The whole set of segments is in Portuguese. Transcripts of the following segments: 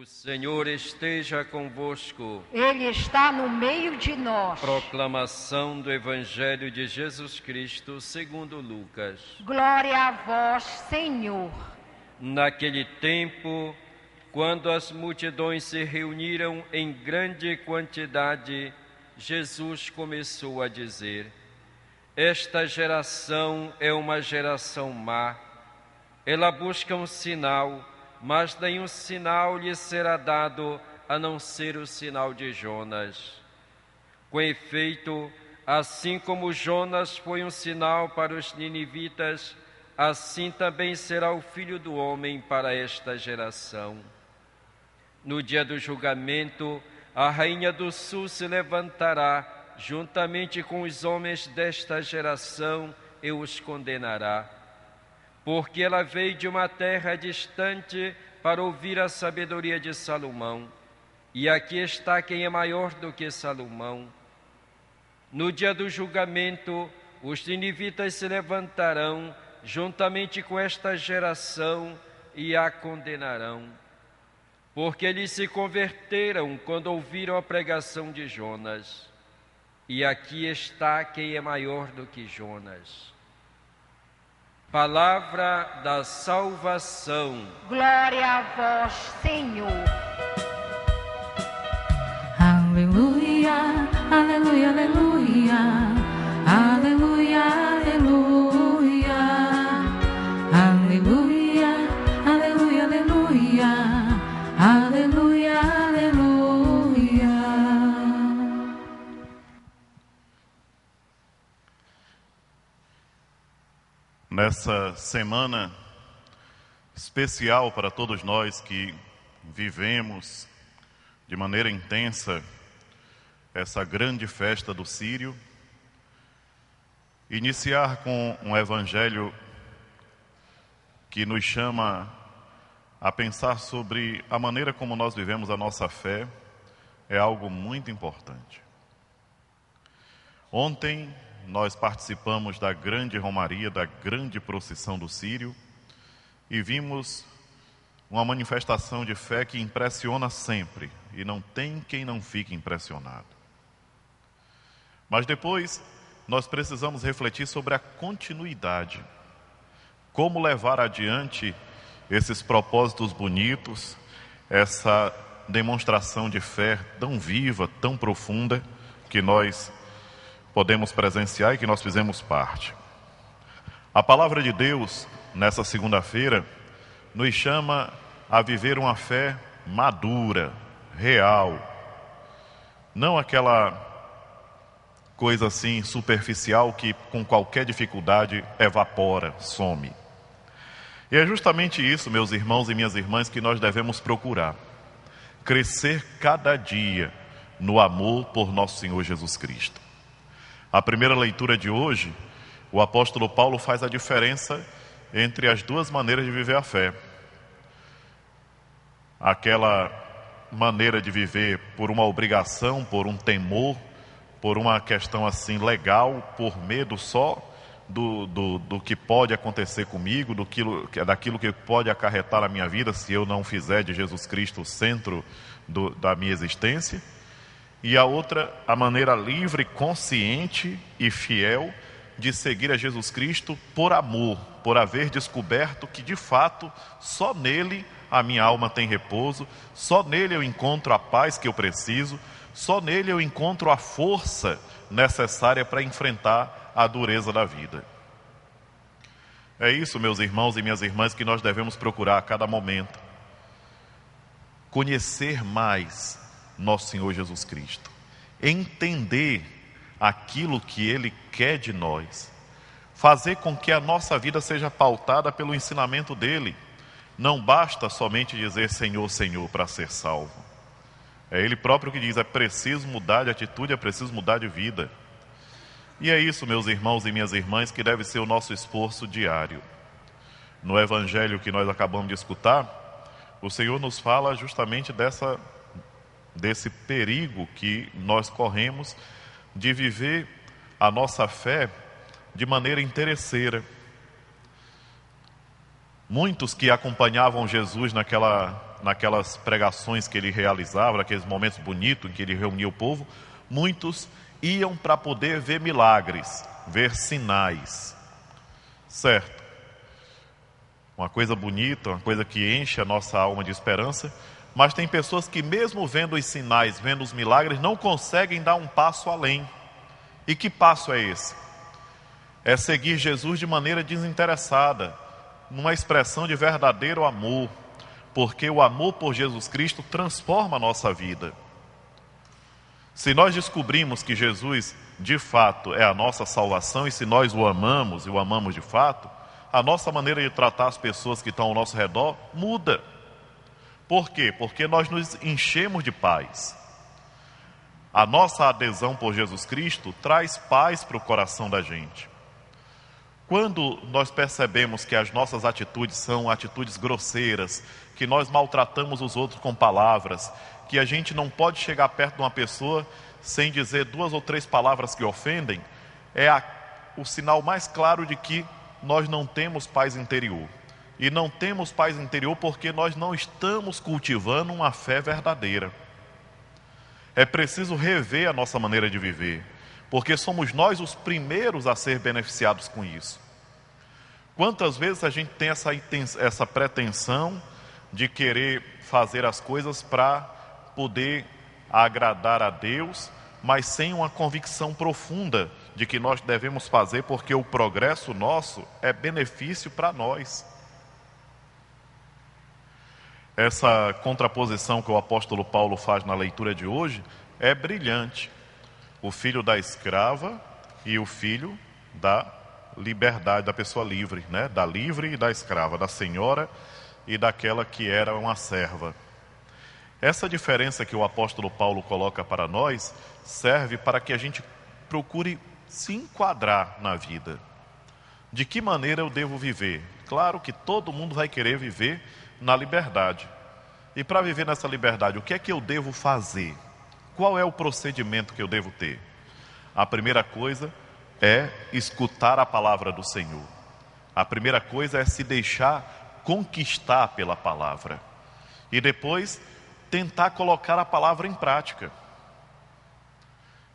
O Senhor esteja convosco. Ele está no meio de nós. Proclamação do Evangelho de Jesus Cristo segundo Lucas. Glória a vós, Senhor. Naquele tempo, quando as multidões se reuniram em grande quantidade, Jesus começou a dizer: Esta geração é uma geração má. Ela busca um sinal, mas nenhum sinal lhe será dado a não ser o sinal de Jonas. Com efeito, assim como Jonas foi um sinal para os ninivitas, assim também será o Filho do Homem para esta geração. No dia do julgamento, a rainha do sul se levantará, juntamente com os homens desta geração, e os condenará. Porque ela veio de uma terra distante para ouvir a sabedoria de Salomão. E aqui está quem é maior do que Salomão. No dia do julgamento, os ninivitas se levantarão, juntamente com esta geração, e a condenarão. Porque eles se converteram quando ouviram a pregação de Jonas. E aqui está quem é maior do que Jonas. Palavra da salvação. Glória a vós, Senhor. Aleluia, aleluia, aleluia. Aleluia, aleluia. Aleluia, aleluia, aleluia. Aleluia, aleluia. Nessa semana especial para todos nós que vivemos de maneira intensa essa grande festa do Sírio, iniciar com um evangelho que nos chama a pensar sobre a maneira como nós vivemos a nossa fé é algo muito importante. Ontem nós participamos da grande romaria, da grande procissão do Sírio, e vimos uma manifestação de fé que impressiona sempre, e não tem quem não fique impressionado. Mas depois nós precisamos refletir sobre a continuidade, como levar adiante esses propósitos bonitos, essa demonstração de fé tão viva, tão profunda, que nós podemos presenciar e que nós fizemos parte. A palavra de Deus, nessa segunda-feira, nos chama a viver uma fé madura, real. Não aquela coisa assim superficial que com qualquer dificuldade evapora, some. E é justamente isso, meus irmãos e minhas irmãs, que nós devemos procurar. Crescer cada dia no amor por nosso Senhor Jesus Cristo. A primeira leitura de hoje, o apóstolo Paulo faz a diferença entre as duas maneiras de viver a fé. Aquela maneira de viver por uma obrigação, por um temor, por uma questão assim legal, por medo só do que pode acontecer comigo, daquilo que pode acarretar na minha vida se eu não fizer de Jesus Cristo o centro da minha existência. E a outra, a maneira livre, consciente e fiel de seguir a Jesus Cristo por amor, por haver descoberto que de fato só nele a minha alma tem repouso, só nele eu encontro a paz que eu preciso, só nele eu encontro a força necessária para enfrentar a dureza da vida. É isso, meus irmãos e minhas irmãs, que nós devemos procurar a cada momento. Conhecer mais nosso Senhor Jesus Cristo, entender aquilo que Ele quer de nós, fazer com que a nossa vida seja pautada pelo ensinamento dEle. Não basta somente dizer Senhor, Senhor para ser salvo. É Ele próprio que diz, é preciso mudar de atitude, é preciso mudar de vida. E é isso, meus irmãos e minhas irmãs, que deve ser o nosso esforço diário. No evangelho que nós acabamos de escutar, o Senhor nos fala justamente desse perigo que nós corremos de viver a nossa fé de maneira interesseira. Muitos que acompanhavam Jesus naquelas pregações que ele realizava, naqueles momentos bonitos em que ele reunia o povo, muitos iam para poder ver milagres, ver sinais, certo? Uma coisa bonita, uma coisa que enche a nossa alma de esperança, mas tem pessoas que mesmo vendo os sinais, vendo os milagres, não conseguem dar um passo além. E que passo é esse? É seguir Jesus de maneira desinteressada, numa expressão de verdadeiro amor, porque o amor por Jesus Cristo transforma a nossa vida. Se nós descobrimos que Jesus de fato é a nossa salvação, e se nós o amamos e o amamos de fato, a nossa maneira de tratar as pessoas que estão ao nosso redor muda. Por quê? Porque nós nos enchemos de paz. A nossa adesão por Jesus Cristo traz paz para o coração da gente. Quando nós percebemos que as nossas atitudes são atitudes grosseiras, que nós maltratamos os outros com palavras, que a gente não pode chegar perto de uma pessoa sem dizer 2 ou 3 palavras que ofendem, é o sinal mais claro de que nós não temos paz interior. E não temos paz interior porque nós não estamos cultivando uma fé verdadeira. É preciso rever a nossa maneira de viver, porque somos nós os primeiros a ser beneficiados com isso. Quantas vezes a gente tem essa pretensão de querer fazer as coisas para poder agradar a Deus, mas sem uma convicção profunda de que nós devemos fazer porque o progresso nosso é benefício para nós. Essa contraposição que o apóstolo Paulo faz na leitura de hoje é brilhante. O filho da escrava e o filho da liberdade, da pessoa livre, né? Da livre e da escrava, da senhora e daquela que era uma serva. Essa diferença que o apóstolo Paulo coloca para nós serve para que a gente procure se enquadrar na vida. De que maneira eu devo viver? Claro que todo mundo vai querer viver na liberdade. E para viver nessa liberdade, o que é que eu devo fazer? Qual é o procedimento que eu devo ter? A primeira coisa é escutar a palavra do Senhor. A primeira coisa é se deixar conquistar pela palavra. E depois tentar colocar a palavra em prática.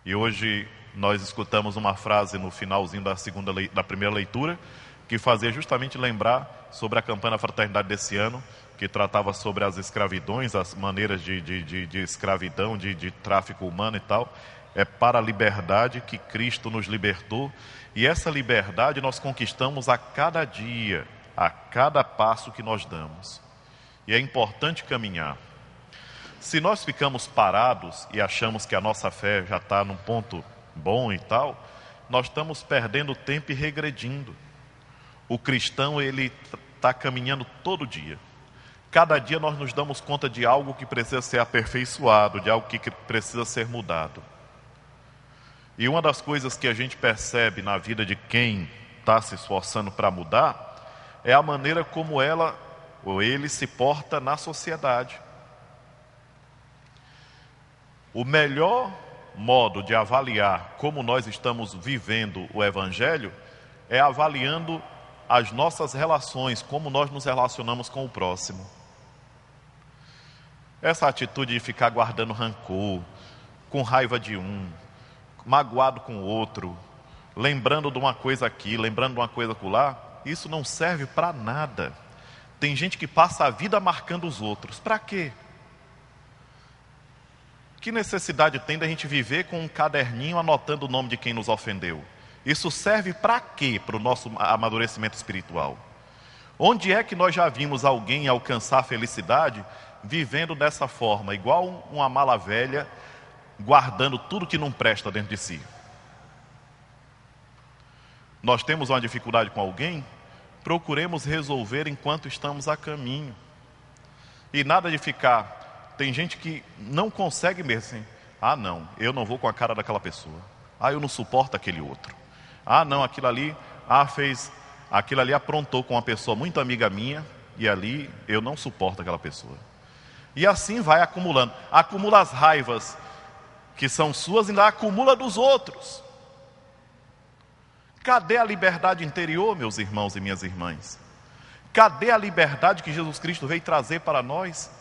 E hoje nós escutamos uma frase no finalzinho da primeira leitura, que fazia justamente lembrar sobre a campanha da fraternidade desse ano, que tratava sobre as escravidões, as maneiras de escravidão, de tráfico humano e tal. É para a liberdade que Cristo nos libertou, e essa liberdade nós conquistamos a cada dia, a cada passo que nós damos. E é importante caminhar. Se nós ficamos parados e achamos que a nossa fé já está num ponto bom e tal, nós estamos perdendo tempo e regredindo. O cristão, ele está caminhando todo dia. Cada dia nós nos damos conta de algo que precisa ser aperfeiçoado, de algo que precisa ser mudado. E uma das coisas que a gente percebe na vida de quem está se esforçando para mudar é a maneira como ela ou ele se porta na sociedade. O melhor modo de avaliar como nós estamos vivendo o Evangelho é avaliando as nossas relações, como nós nos relacionamos com o próximo. Essa atitude de ficar guardando rancor, com raiva de um, magoado com o outro, lembrando de uma coisa aqui, lembrando de uma coisa acolá, isso não serve para nada. Tem gente que passa a vida marcando os outros. Para quê? Que necessidade tem da gente viver com um caderninho anotando o nome de quem nos ofendeu? Isso serve para quê? Para o nosso amadurecimento espiritual. Onde é que nós já vimos alguém alcançar a felicidade vivendo dessa forma, igual uma mala velha, guardando tudo que não presta dentro de si? Nós temos uma dificuldade com alguém? Procuremos resolver enquanto estamos a caminho. E nada de ficar... Tem gente que não consegue mesmo assim. Ah, não, eu não vou com a cara daquela pessoa. Ah, eu não suporto aquele outro. Ah, não, aquilo ali, aquilo ali aprontou com uma pessoa muito amiga minha, e ali eu não suporto aquela pessoa. E assim vai acumulando. Acumula as raivas que são suas e ainda acumula dos outros. Cadê a liberdade interior, meus irmãos e minhas irmãs? Cadê a liberdade que Jesus Cristo veio trazer para nós?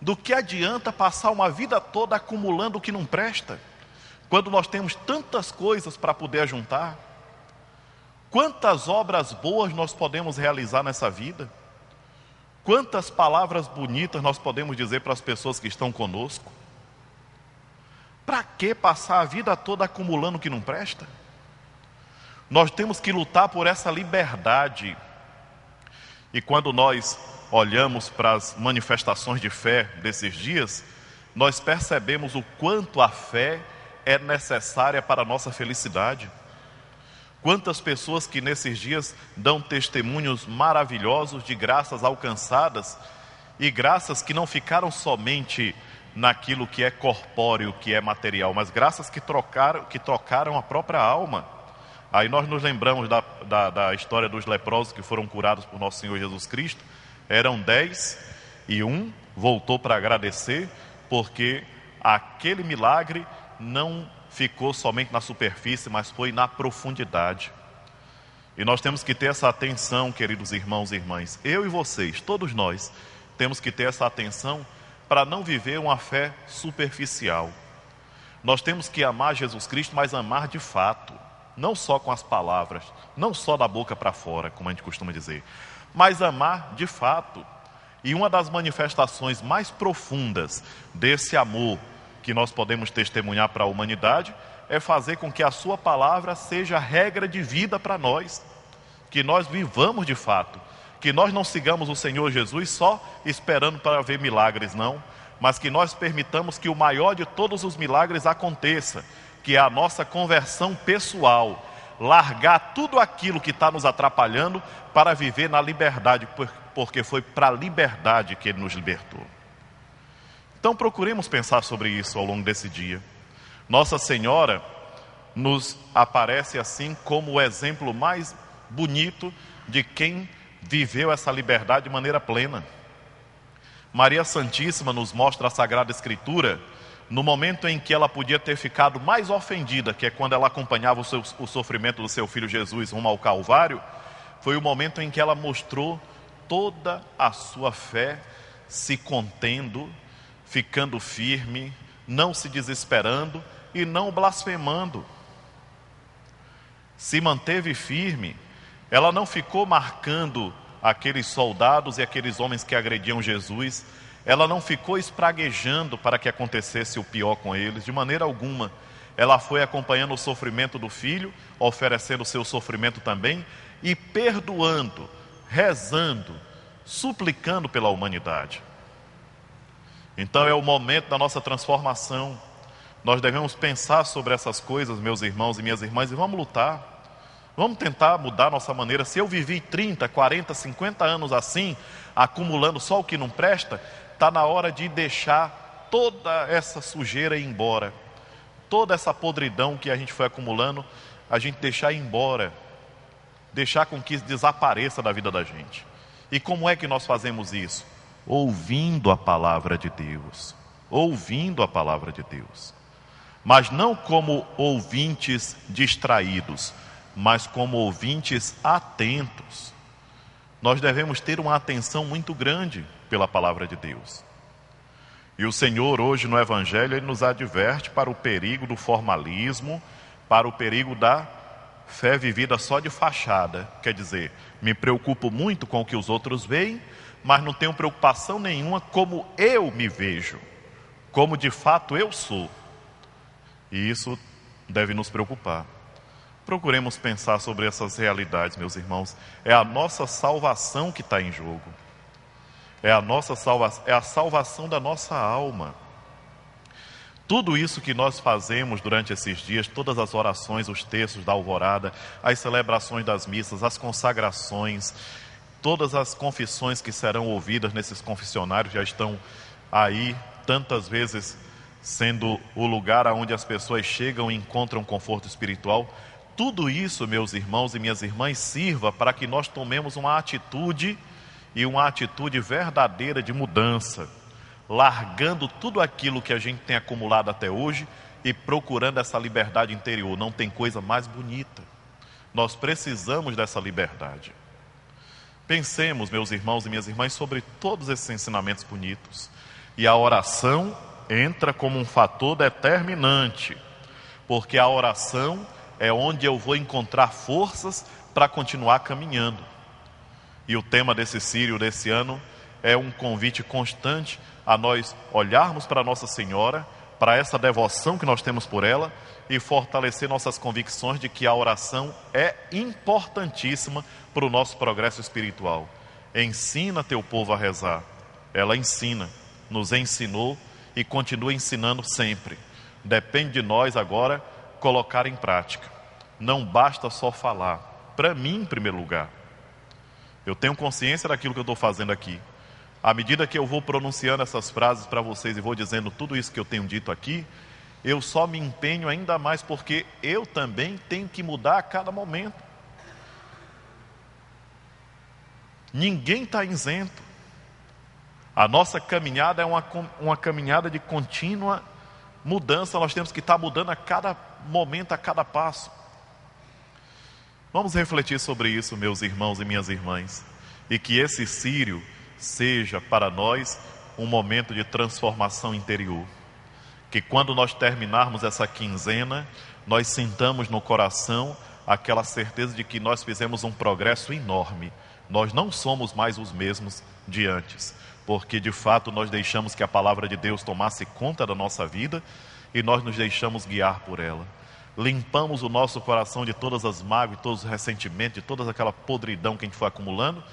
Do que adianta passar uma vida toda acumulando o que não presta, quando nós temos tantas coisas para poder juntar? Quantas obras boas nós podemos realizar nessa vida? Quantas palavras bonitas nós podemos dizer para as pessoas que estão conosco? Para que passar a vida toda acumulando o que não presta? Nós temos que lutar por essa liberdade. E quando nós olhamos para as manifestações de fé desses dias, nós percebemos o quanto a fé é necessária para a nossa felicidade. Quantas pessoas que nesses dias dão testemunhos maravilhosos de graças alcançadas, e graças que não ficaram somente naquilo que é corpóreo, que é material, mas graças que trocaram a própria alma. Aí nós nos lembramos da história dos leprosos que foram curados por nosso Senhor Jesus Cristo. Eram 10 e um voltou para agradecer, porque aquele milagre não ficou somente na superfície, mas foi na profundidade. E nós temos que ter essa atenção, queridos irmãos e irmãs. Eu e vocês, todos nós, temos que ter essa atenção para não viver uma fé superficial. Nós temos que amar Jesus Cristo, mas amar de fato. Não só com as palavras, não só da boca para fora, como a gente costuma dizer, mas amar de fato. E uma das manifestações mais profundas desse amor que nós podemos testemunhar para a humanidade é fazer com que a sua palavra seja a regra de vida para nós, que nós vivamos de fato, que nós não sigamos o Senhor Jesus só esperando para ver milagres, não, mas que nós permitamos que o maior de todos os milagres aconteça, que é a nossa conversão pessoal, largar tudo aquilo que está nos atrapalhando para viver na liberdade, porque foi para a liberdade que Ele nos libertou. Então procuremos pensar sobre isso ao longo desse dia. Nossa Senhora nos aparece assim como o exemplo mais bonito de quem viveu essa liberdade de maneira plena. Maria Santíssima nos mostra a Sagrada Escritura no momento em que ela podia ter ficado mais ofendida, que é quando ela acompanhava o sofrimento do seu filho Jesus rumo ao Calvário. Foi o momento em que ela mostrou toda a sua fé, se contendo, ficando firme, não se desesperando e não blasfemando. Se manteve firme, ela não ficou marcando aqueles soldados e aqueles homens que agrediam Jesus, ela não ficou espraguejando para que acontecesse o pior com eles, de maneira alguma. Ela foi acompanhando o sofrimento do filho, oferecendo o seu sofrimento também, e perdoando, rezando, suplicando pela humanidade. Então é o momento da nossa transformação. Nós devemos pensar sobre essas coisas, meus irmãos e minhas irmãs, e vamos lutar. Vamos tentar mudar nossa maneira. Se eu vivi 30, 40, 50 anos assim, acumulando só o que não presta, está na hora de deixar toda essa sujeira ir embora. Toda essa podridão que a gente foi acumulando, a gente deixar ir embora. Deixar com que desapareça da vida da gente. E como é que nós fazemos isso? Ouvindo a palavra de Deus. Ouvindo a palavra de Deus. Mas não como ouvintes distraídos, mas como ouvintes atentos. Nós devemos ter uma atenção muito grande pela palavra de Deus. E o Senhor hoje no Evangelho, Ele nos adverte para o perigo do formalismo, para o perigo da fé vivida só de fachada. Quer dizer, me preocupo muito com o que os outros veem, mas não tenho preocupação nenhuma como eu me vejo, como de fato eu sou. E isso deve nos preocupar. Procuremos pensar sobre essas realidades, meus irmãos. É a nossa salvação que está em jogo. É a salvação da nossa alma. Tudo isso que nós fazemos durante esses dias, todas as orações, os textos da alvorada, as celebrações das missas, as consagrações, todas as confissões que serão ouvidas nesses confessionários, já estão aí tantas vezes sendo o lugar onde as pessoas chegam e encontram conforto espiritual. Tudo isso, meus irmãos e minhas irmãs, sirva para que nós tomemos uma atitude, e uma atitude verdadeira de mudança, largando tudo aquilo que a gente tem acumulado até hoje e procurando essa liberdade interior. Não tem coisa mais bonita. Nós precisamos dessa liberdade. Pensemos, meus irmãos e minhas irmãs, sobre todos esses ensinamentos bonitos. E a oração entra como um fator determinante, porque a oração é onde eu vou encontrar forças para continuar caminhando. E o tema desse Sírio desse ano é um convite constante a nós olharmos para Nossa Senhora, para essa devoção que nós temos por ela, e fortalecer nossas convicções de que a oração é importantíssima para o nosso progresso espiritual. Ensina teu povo a rezar. Ela ensina, nos ensinou e continua ensinando sempre. Depende de nós agora colocar em prática. Não basta só falar. Para mim, em primeiro lugar, eu tenho consciência daquilo que eu estou fazendo aqui. À medida que eu vou pronunciando essas frases para vocês e vou dizendo tudo isso que eu tenho dito aqui, eu só me empenho ainda mais, porque eu também tenho que mudar a cada momento. Ninguém está isento. A nossa caminhada é uma caminhada de contínua mudança. Nós temos que estar mudando a cada momento, a cada passo. Vamos refletir sobre isso, meus irmãos e minhas irmãs, e que esse Sírio seja para nós um momento de transformação interior. Que quando nós terminarmos essa quinzena, nós sintamos no coração aquela certeza de que nós fizemos um progresso enorme. Nós não somos mais os mesmos de antes, porque de fato nós deixamos que a palavra de Deus tomasse conta da nossa vida e nós nos deixamos guiar por ela. Limpamos o nosso coração de todas as mágoas, de todos os ressentimentos, de toda aquela podridão que a gente foi acumulando,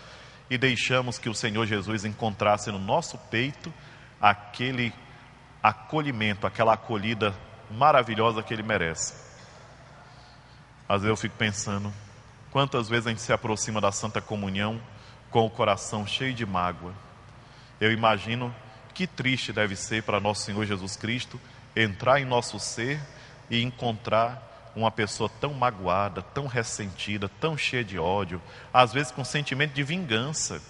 e deixamos que o Senhor Jesus encontrasse no nosso peito aquele acolhimento, aquela acolhida maravilhosa que Ele merece. Às vezes eu fico pensando, quantas vezes a gente se aproxima da Santa Comunhão com o coração cheio de mágoa. Eu imagino que triste deve ser para nosso Senhor Jesus Cristo entrar em nosso ser e encontrar uma pessoa tão magoada, tão ressentida, tão cheia de ódio, às vezes com sentimento de vingança.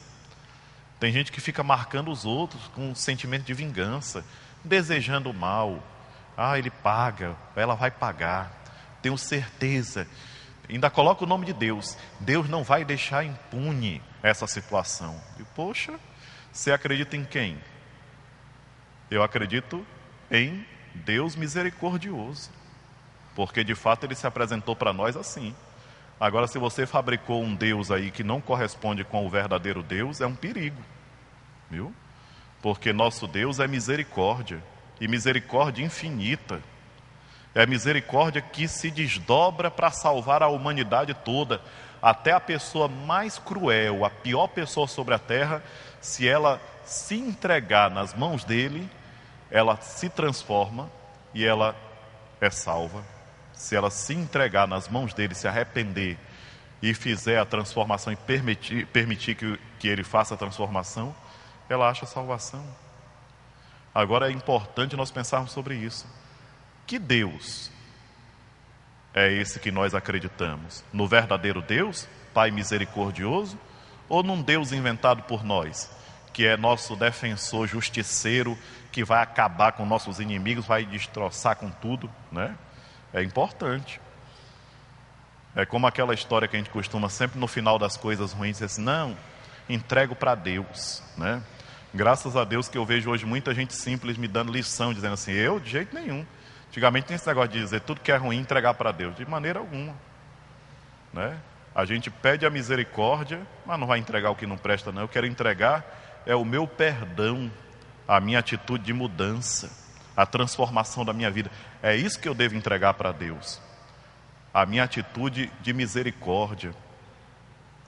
Tem gente que fica marcando os outros com sentimento de vingança, desejando o mal. Ele paga, ela vai pagar, tenho certeza. Ainda coloca o nome de Deus. Deus não vai deixar impune essa situação. E poxa, você acredita em quem? Eu acredito em Deus misericordioso, porque de fato Ele se apresentou para nós assim. Agora, se você fabricou um Deus aí que não corresponde com o verdadeiro Deus, é um perigo, viu? Porque nosso Deus é misericórdia, e misericórdia infinita. É a misericórdia que se desdobra para salvar a humanidade toda. Até a pessoa mais cruel, a pior pessoa sobre a terra, se ela se entregar nas mãos dele, ela se transforma e ela é salva. Se ela se entregar nas mãos dele, se arrepender e fizer a transformação e permitir que ele faça a transformação, ela acha salvação. Agora é importante nós pensarmos sobre isso. Que Deus é esse que nós acreditamos? No verdadeiro Deus, Pai misericordioso, ou num Deus inventado por nós, que é nosso defensor justiceiro, que vai acabar com nossos inimigos, vai destroçar com tudo, né? É importante. É como aquela história que a gente costuma sempre no final das coisas ruins dizer assim, não, entrego para Deus, né? Graças a Deus que eu vejo hoje muita gente simples me dando lição, dizendo assim, eu de jeito nenhum. Antigamente tem esse negócio de dizer tudo que é ruim, entregar para Deus. De maneira alguma, né? A gente pede a misericórdia, mas não vai entregar o que não presta não. Eu quero entregar é o meu perdão, a minha atitude de mudança, a transformação da minha vida. É isso que eu devo entregar para Deus. A minha atitude de misericórdia,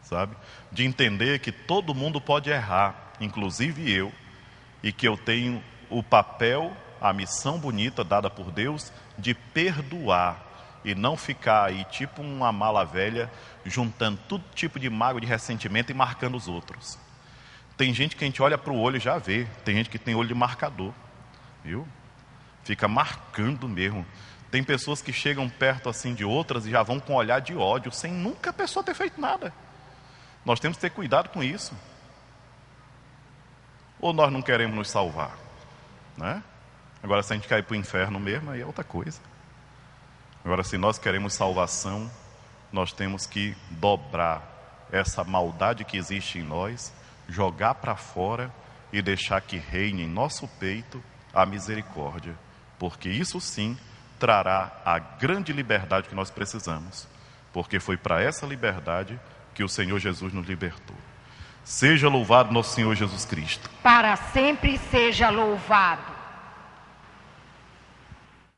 sabe? De entender que todo mundo pode errar, inclusive eu, e que eu tenho o papel, a missão bonita dada por Deus de perdoar e não ficar aí tipo uma mala velha juntando todo tipo de mágoa, de ressentimento e marcando os outros. Tem gente que a gente olha para o olho e já vê, tem gente que tem olho de marcador, viu? Fica marcando mesmo. Tem pessoas que chegam perto assim de outras e já vão com um olhar de ódio, sem nunca a pessoa ter feito nada. Nós temos que ter cuidado com isso. Ou nós não queremos nos salvar, né? Agora, se a gente cair para o inferno mesmo, aí é outra coisa. Agora, se nós queremos salvação, nós temos que dobrar essa maldade que existe em nós, jogar para fora, e deixar que reine em nosso peito a misericórdia, porque isso sim trará a grande liberdade que nós precisamos, porque foi para essa liberdade que o Senhor Jesus nos libertou. Seja louvado nosso Senhor Jesus Cristo. Para sempre seja louvado.